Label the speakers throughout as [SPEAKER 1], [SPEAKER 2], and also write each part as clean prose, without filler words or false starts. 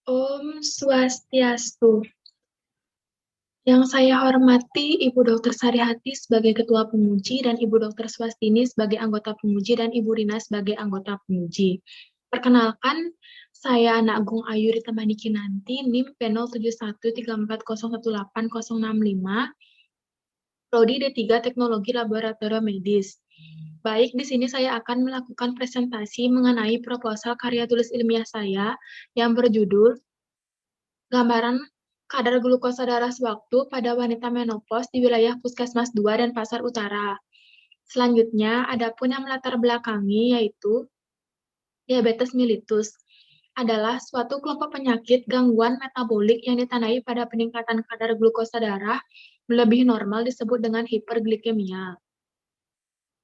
[SPEAKER 1] Om Swastiastu. Yang saya hormati Ibu Dr. Sarihati sebagai Ketua Pemuji dan Ibu Dr. Swastini sebagai anggota Pemuji dan Ibu Rina sebagai anggota Pemuji. Perkenalkan, saya Anak Agung Ayu Ritamani Kinanti, NIM P07134018065, Prodi D3 Teknologi Laboratorium Medis. Baik, di sini saya akan melakukan presentasi mengenai proposal karya tulis ilmiah saya yang berjudul Gambaran kadar glukosa darah sewaktu pada wanita menopause di wilayah Puskesmas 2 dan Pasar Utara. Selanjutnya, ada pun yang melatar belakangi yaitu diabetes mellitus adalah suatu kelompok penyakit gangguan metabolik yang ditandai pada peningkatan kadar glukosa darah melebihi normal disebut dengan hiperglikemia.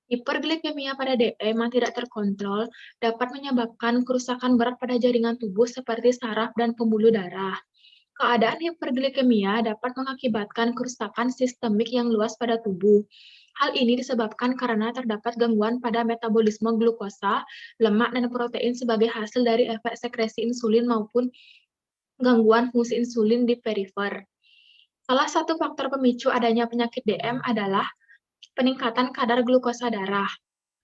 [SPEAKER 1] Hiperglikemia pada DM yang tidak terkontrol dapat menyebabkan kerusakan berat pada jaringan tubuh seperti saraf dan pembuluh darah. Keadaan hiperglikemia dapat mengakibatkan kerusakan sistemik yang luas pada tubuh. Hal ini disebabkan karena terdapat gangguan pada metabolisme glukosa, lemak, dan protein sebagai hasil dari efek sekresi insulin maupun gangguan fungsi insulin di perifer. Salah satu faktor pemicu adanya penyakit DM adalah peningkatan kadar glukosa darah.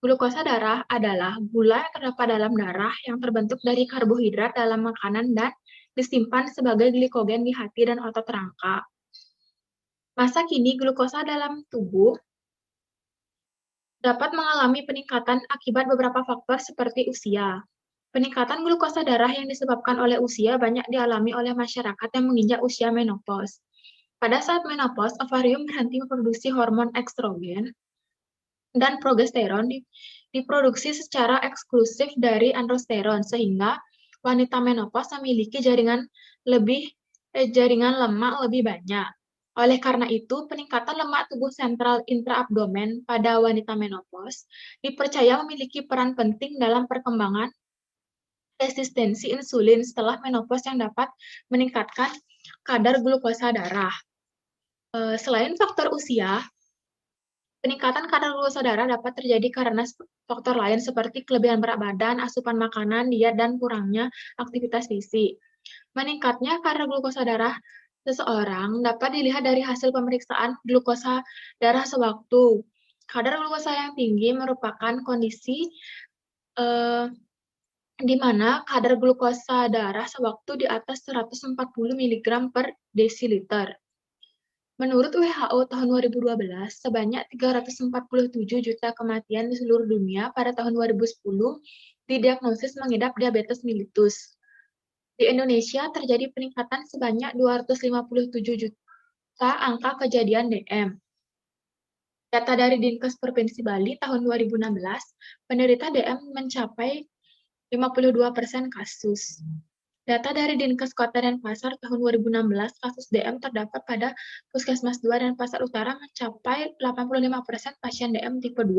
[SPEAKER 1] Glukosa darah adalah gula yang terdapat dalam darah yang terbentuk dari karbohidrat dalam makanan dan disimpan sebagai glikogen di hati dan otot rangka. Masa kini glukosa dalam tubuh dapat mengalami peningkatan akibat beberapa faktor seperti usia. Peningkatan glukosa darah yang disebabkan oleh usia banyak dialami oleh masyarakat yang menginjak usia menopause. Pada saat menopause, ovarium berhenti memproduksi hormon estrogen dan progesteron diproduksi secara eksklusif dari androsteron sehingga wanita menopause memiliki jaringan lemak lebih banyak. Oleh karena itu, peningkatan lemak tubuh sentral intraabdomen pada wanita menopause dipercaya memiliki peran penting dalam perkembangan resistensi insulin setelah menopause yang dapat meningkatkan kadar glukosa darah. Selain faktor usia, peningkatan kadar glukosa darah dapat terjadi karena faktor lain seperti kelebihan berat badan, asupan makanan, diet, dan kurangnya aktivitas fisik. Meningkatnya kadar glukosa darah seseorang dapat dilihat dari hasil pemeriksaan glukosa darah sewaktu. Kadar glukosa yang tinggi merupakan kondisi eh, di mana kadar glukosa darah sewaktu di atas 140 mg per desiliter. Menurut WHO tahun 2012, sebanyak 347 juta kematian di seluruh dunia pada tahun 2010 didiagnosis mengidap diabetes mellitus. Di Indonesia terjadi peningkatan sebanyak 257 juta angka kejadian DM. Data dari Dinkes Provinsi Bali tahun 2016, penderita DM mencapai 52% kasus. Data dari Dinkes Kota Denpasar tahun 2016, kasus DM terdapat pada Puskesmas 2 dan Pasar Utara mencapai 85% pasien DM tipe 2.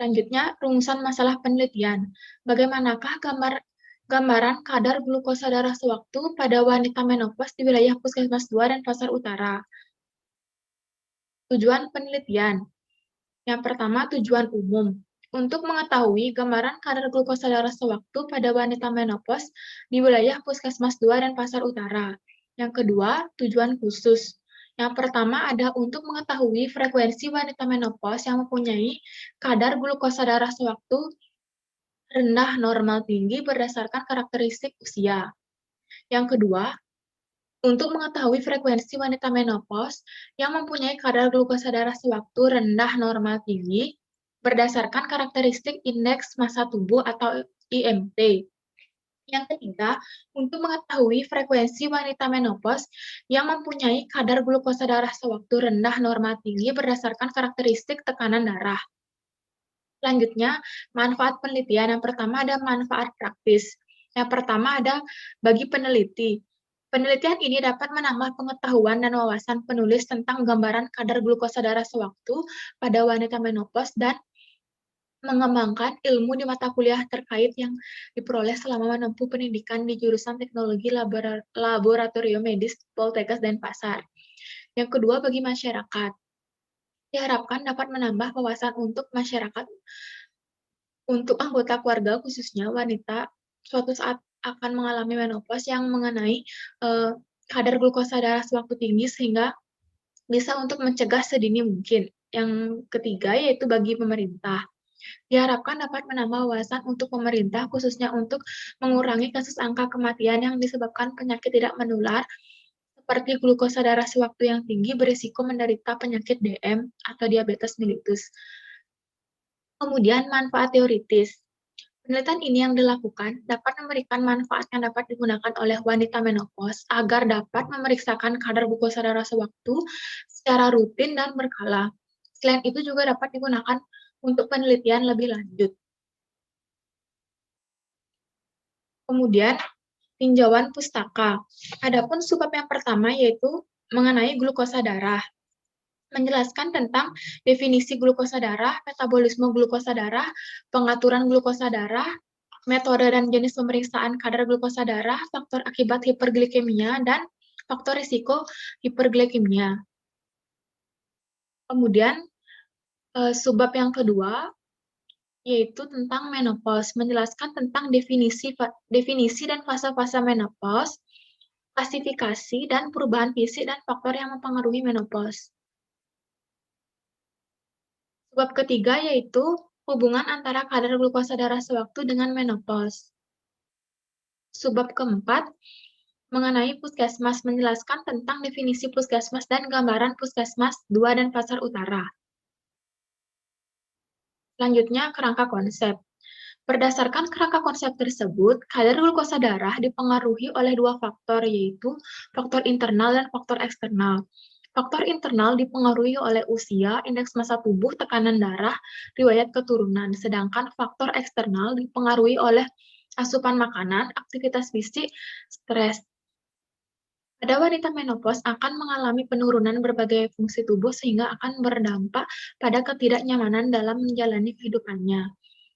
[SPEAKER 1] Selanjutnya, rumusan masalah penelitian. Bagaimanakah gambaran kadar glukosa darah sewaktu pada wanita menopause di wilayah Puskesmas 2 dan Pasar Utara? Tujuan penelitian. Yang pertama, tujuan umum. Untuk mengetahui gambaran kadar glukosa darah sewaktu pada wanita menopause di wilayah Puskesmas 2 dan Pasar Utara. Yang kedua, tujuan khusus. Yang pertama ada untuk mengetahui frekuensi wanita menopause yang mempunyai kadar glukosa darah sewaktu rendah normal tinggi berdasarkan karakteristik usia. Yang kedua, untuk mengetahui frekuensi wanita menopause yang mempunyai kadar glukosa darah sewaktu rendah normal tinggi berdasarkan karakteristik indeks massa tubuh atau IMT. Yang ketiga, untuk mengetahui frekuensi wanita menopause yang mempunyai kadar glukosa darah sewaktu rendah normal tinggi berdasarkan karakteristik tekanan darah. Selanjutnya, manfaat penelitian. Yang pertama ada manfaat praktis. Yang pertama ada bagi peneliti. Penelitian ini dapat menambah pengetahuan dan wawasan penulis tentang gambaran kadar glukosa darah sewaktu pada wanita menopause dan mengembangkan ilmu di mata kuliah terkait yang diperoleh selama menempuh pendidikan di jurusan Teknologi Laboratorium Medis Poltekkes Denpasar. Yang kedua, bagi masyarakat. Diharapkan dapat menambah wawasan untuk masyarakat, untuk anggota keluarga khususnya wanita suatu saat akan mengalami menopause yang mengenai kadar glukosa darah sewaktu tinggi sehingga bisa untuk mencegah sedini mungkin. Yang ketiga yaitu bagi pemerintah. Diharapkan dapat menambah wawasan untuk pemerintah khususnya untuk mengurangi kasus angka kematian yang disebabkan penyakit tidak menular seperti glukosa darah sewaktu yang tinggi berisiko menderita penyakit DM atau diabetes mellitus. Kemudian manfaat teoritis. Penelitian ini yang dilakukan dapat memberikan manfaat yang dapat digunakan oleh wanita menopause agar dapat memeriksakan kadar glukosa darah sewaktu secara rutin dan berkala. Selain itu juga dapat digunakan untuk penelitian lebih lanjut. Kemudian, tinjauan pustaka. Adapun subbab yang pertama yaitu mengenai glukosa darah. Menjelaskan tentang definisi glukosa darah, metabolisme glukosa darah, pengaturan glukosa darah, metode dan jenis pemeriksaan kadar glukosa darah, faktor akibat hiperglikemia, dan faktor risiko hiperglikemia. Kemudian, subbab yang kedua yaitu tentang menopause, menjelaskan tentang definisi dan fase-fase menopause, klasifikasi, dan perubahan fisik dan faktor yang mempengaruhi menopause. Sebab ketiga yaitu hubungan antara kadar glukosa darah sewaktu dengan menopause. Subbab keempat mengenai puskesmas, menjelaskan tentang definisi puskesmas dan gambaran puskesmas 2 dan pasar utara. Selanjutnya, kerangka konsep. Berdasarkan kerangka konsep tersebut, kadar glukosa darah dipengaruhi oleh dua faktor, yaitu faktor internal dan faktor eksternal. Faktor internal dipengaruhi oleh usia, indeks massa tubuh, tekanan darah, riwayat keturunan, sedangkan faktor eksternal dipengaruhi oleh asupan makanan, aktivitas fisik, stres. Pada wanita menopause akan mengalami penurunan berbagai fungsi tubuh sehingga akan berdampak pada ketidaknyamanan dalam menjalani kehidupannya.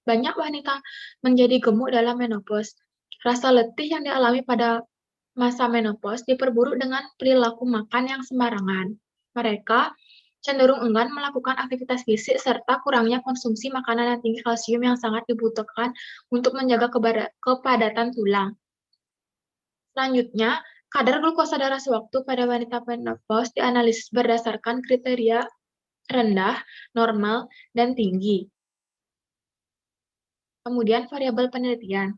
[SPEAKER 1] Banyak wanita menjadi gemuk dalam menopause. Rasa letih yang dialami pada masa menopause diperburuk dengan perilaku makan yang sembarangan. Mereka cenderung enggan melakukan aktivitas fisik serta kurangnya konsumsi makanan yang tinggi kalsium yang sangat dibutuhkan untuk menjaga kepadatan tulang. Selanjutnya, kadar glukosa darah sewaktu pada wanita menopause dianalisis berdasarkan kriteria rendah, normal, dan tinggi. Kemudian variabel penelitian.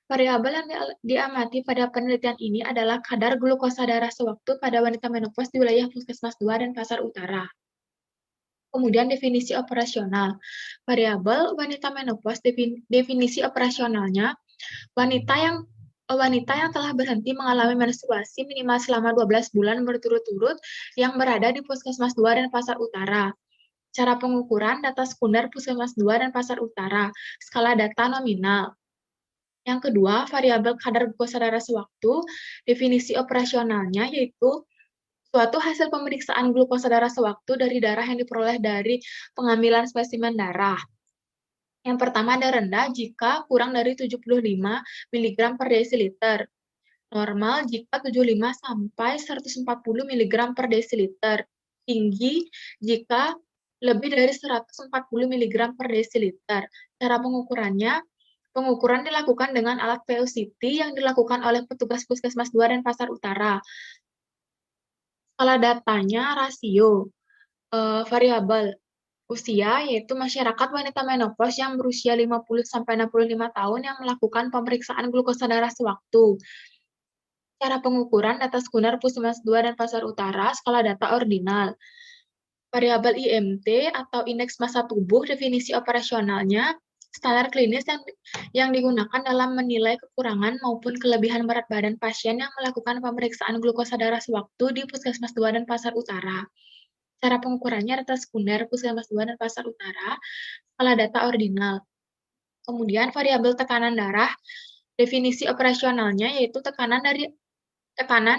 [SPEAKER 1] Variabel yang diamati pada penelitian ini adalah kadar glukosa darah sewaktu pada wanita menopause di wilayah Puskesmas 2 dan Pasar Utara. Kemudian definisi operasional. Variabel wanita menopause definisi operasionalnya wanita yang telah berhenti mengalami menstruasi minimal selama 12 bulan berturut-turut yang berada di Puskesmas 2 dan Pasar Utara. Cara pengukuran data sekunder Puskesmas 2 dan Pasar Utara, skala data nominal. Yang kedua, variabel kadar glukosa darah sewaktu, definisi operasionalnya yaitu suatu hasil pemeriksaan glukosa darah sewaktu dari darah yang diperoleh dari pengambilan spesimen darah. Yang pertama ada rendah jika kurang dari 75 mg per desiliter. Normal jika 75 sampai 140 mg per desiliter. Tinggi jika lebih dari 140 mg per desiliter. Cara pengukuran dilakukan dengan alat VOCT yang dilakukan oleh petugas Puskesmas 2 dan Pasar Utara. Skala datanya rasio variabel usia, yaitu masyarakat wanita menopause yang berusia 50-65 tahun yang melakukan pemeriksaan glukosa darah sewaktu. Cara pengukuran data sekunder Puskesmas 2 dan Pasar Utara, skala data ordinal. Variabel IMT atau indeks massa tubuh, definisi operasionalnya, standar klinis yang digunakan dalam menilai kekurangan maupun kelebihan berat badan pasien yang melakukan pemeriksaan glukosa darah sewaktu di Puskesmas 2 dan Pasar Utara. Cara pengukurannya data sekunder Puskesmas 2 dan Pasar Utara, skala data ordinal. Kemudian variabel tekanan darah, definisi operasionalnya yaitu tekanan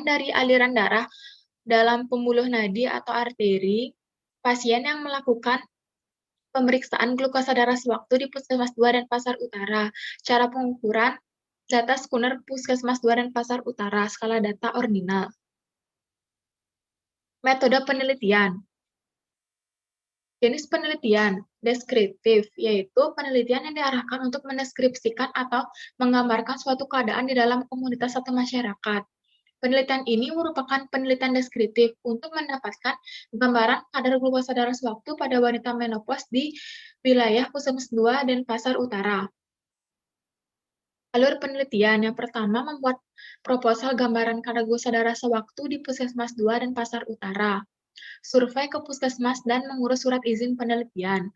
[SPEAKER 1] dari aliran darah dalam pembuluh nadi atau arteri pasien yang melakukan pemeriksaan glukosa darah sewaktu di Puskesmas 2 dan Pasar Utara. Cara pengukuran data sekunder Puskesmas 2 dan Pasar Utara, skala data ordinal. Metode penelitian. Jenis penelitian deskriptif, yaitu penelitian yang diarahkan untuk mendeskripsikan atau menggambarkan suatu keadaan di dalam komunitas atau masyarakat. Penelitian ini merupakan penelitian deskriptif untuk mendapatkan gambaran kadar glukosa darah sewaktu pada wanita menopause di wilayah Puskesmas 2 dan Pasar Utara. Alur penelitian yang pertama membuat proposal gambaran kadar glukosa darah sewaktu di Puskesmas 2 dan Pasar Utara. Survei ke puskesmas dan mengurus surat izin penelitian.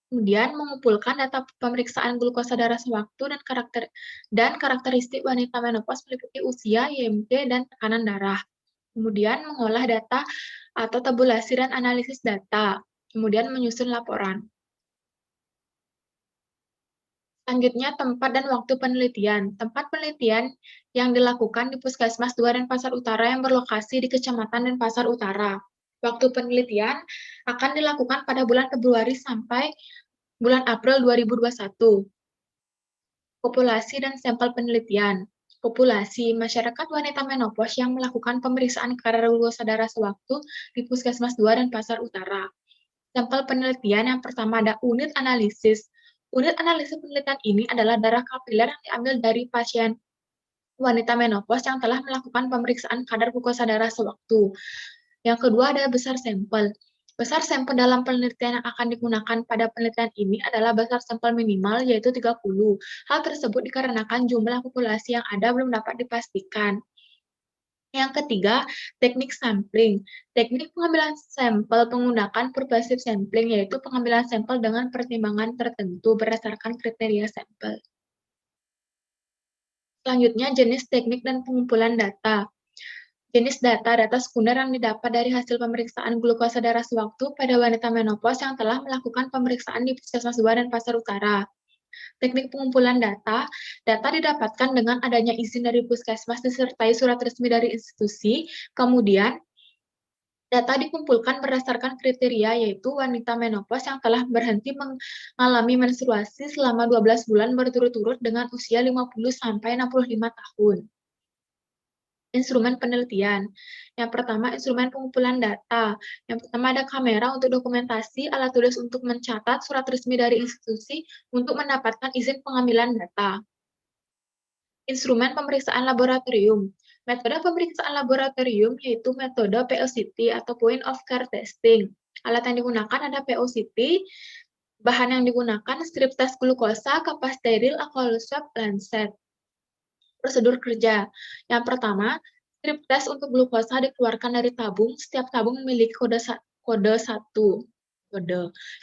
[SPEAKER 1] Kemudian mengumpulkan data pemeriksaan glukosa darah sewaktu dan karakteristik wanita menopause meliputi usia, IMG, dan tekanan darah. Kemudian mengolah data atau tabulasi dan analisis data. Kemudian menyusun laporan. Selanjutnya, tempat dan waktu penelitian. Tempat penelitian yang dilakukan di Puskesmas 2 dan Pasar Utara yang berlokasi di Kecamatan dan Pasar Utara. Waktu penelitian akan dilakukan pada bulan Februari sampai bulan April 2021. Populasi dan sampel penelitian. Populasi masyarakat wanita menopause yang melakukan pemeriksaan kadar glukosa darah sewaktu di Puskesmas 2 dan Pasar Utara. Sampel penelitian yang pertama ada unit analisis. Unit analisis penelitian ini adalah darah kapiler yang diambil dari pasien wanita menopause yang telah melakukan pemeriksaan kadar glukosa darah sewaktu. Yang kedua ada besar sampel. Besar sampel dalam penelitian yang akan digunakan pada penelitian ini adalah besar sampel minimal, yaitu 30. Hal tersebut dikarenakan jumlah populasi yang ada belum dapat dipastikan. Yang ketiga, teknik sampling. Teknik pengambilan sampel menggunakan purposive sampling, yaitu pengambilan sampel dengan pertimbangan tertentu berdasarkan kriteria sampel. Selanjutnya, jenis teknik dan pengumpulan data. Jenis data sekunder yang didapat dari hasil pemeriksaan glukosa darah sewaktu pada wanita menopause yang telah melakukan pemeriksaan di Puskesmas 2 dan Pasar Utara. Teknik pengumpulan data didapatkan dengan adanya izin dari Puskesmas disertai surat resmi dari institusi, kemudian data dikumpulkan berdasarkan kriteria yaitu wanita menopause yang telah berhenti mengalami menstruasi selama 12 bulan berturut-turut dengan usia 50-65 tahun. Instrumen penelitian. Yang pertama, instrumen pengumpulan data. Yang pertama ada kamera untuk dokumentasi, alat tulis untuk mencatat, surat resmi dari institusi untuk mendapatkan izin pengambilan data. Instrumen pemeriksaan laboratorium. Metode pemeriksaan laboratorium yaitu metode POCT atau Point of Care Testing. Alat yang digunakan ada POCT, bahan yang digunakan strip tes glukosa, kapas steril, alkohol swab, lancet. Prosedur kerja. Yang pertama, strip tes untuk glukosa dikeluarkan dari tabung. Setiap tabung memiliki kode 1.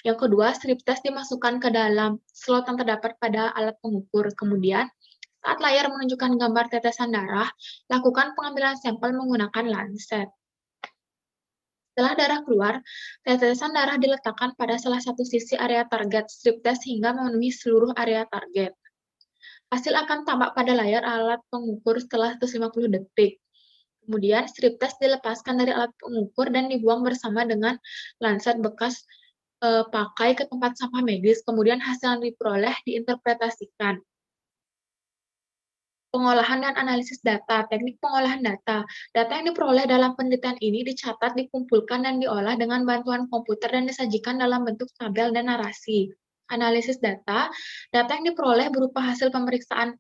[SPEAKER 1] Yang kedua, strip tes dimasukkan ke dalam slot yang terdapat pada alat pengukur. Kemudian, saat layar menunjukkan gambar tetesan darah, lakukan pengambilan sampel menggunakan lancet. Setelah darah keluar, tetesan darah diletakkan pada salah satu sisi area target strip test hingga memenuhi seluruh area target. Hasil akan tampak pada layar alat pengukur setelah 150 detik. Kemudian strip test dilepaskan dari alat pengukur dan dibuang bersama dengan lancet bekas pakai ke tempat sampah medis. Kemudian hasil yang diperoleh diinterpretasikan. Pengolahan dan analisis data, teknik pengolahan data. Data yang diperoleh dalam penelitian ini dicatat, dikumpulkan, dan diolah dengan bantuan komputer dan disajikan dalam bentuk tabel dan narasi. Analisis data yang diperoleh berupa hasil pemeriksaan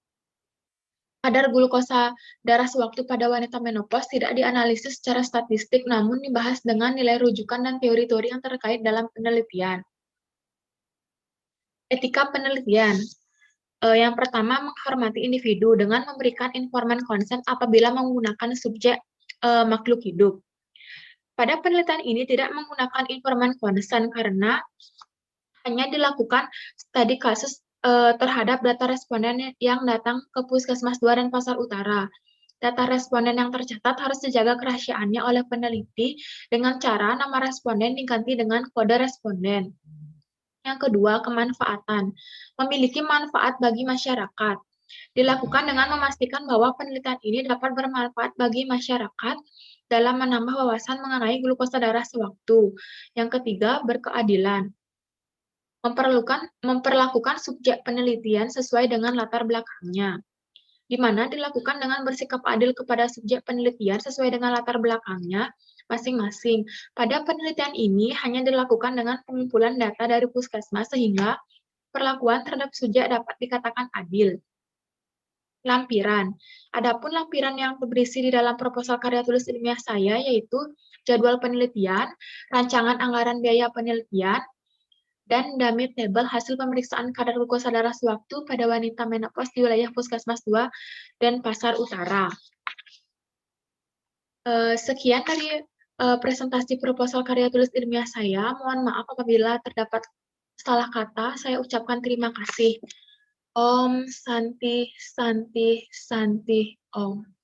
[SPEAKER 1] kadar glukosa darah sewaktu pada wanita menopause tidak dianalisis secara statistik, namun dibahas dengan nilai rujukan dan teori-teori yang terkait dalam penelitian. Etika penelitian. Yang pertama, menghormati individu dengan memberikan informan konsen apabila menggunakan subjek makhluk hidup. Pada penelitian ini tidak menggunakan informan konsen karena hanya dilakukan studi kasus terhadap data responden yang datang ke Puskesmas 2 dan Pasar Utara. Data responden yang tercatat harus dijaga kerahasiaannya oleh peneliti dengan cara nama responden diganti dengan kode responden. Yang kedua, kemanfaatan. Memiliki manfaat bagi masyarakat. Dilakukan dengan memastikan bahwa penelitian ini dapat bermanfaat bagi masyarakat dalam menambah wawasan mengenai glukosa darah sewaktu. Yang ketiga, berkeadilan. Memperlakukan subjek penelitian sesuai dengan latar belakangnya. di mana dilakukan dengan bersikap adil kepada subjek penelitian sesuai dengan latar belakangnya masing-masing. Pada penelitian ini hanya dilakukan dengan pengumpulan data dari puskesmas sehingga perlakuan terhadap subjek dapat dikatakan adil. Lampiran. Adapun lampiran yang berisi di dalam proposal karya tulis ilmiah saya yaitu jadwal penelitian, rancangan anggaran biaya penelitian, dan dummy table hasil pemeriksaan kadar glukosa darah sewaktu pada wanita menopause di wilayah Puskesmas 2 dan Pasar Utara. Sekian dari presentasi proposal karya tulis ilmiah saya. Mohon maaf apabila terdapat salah kata. Saya ucapkan terima kasih. Om Santi Santi Santi Om.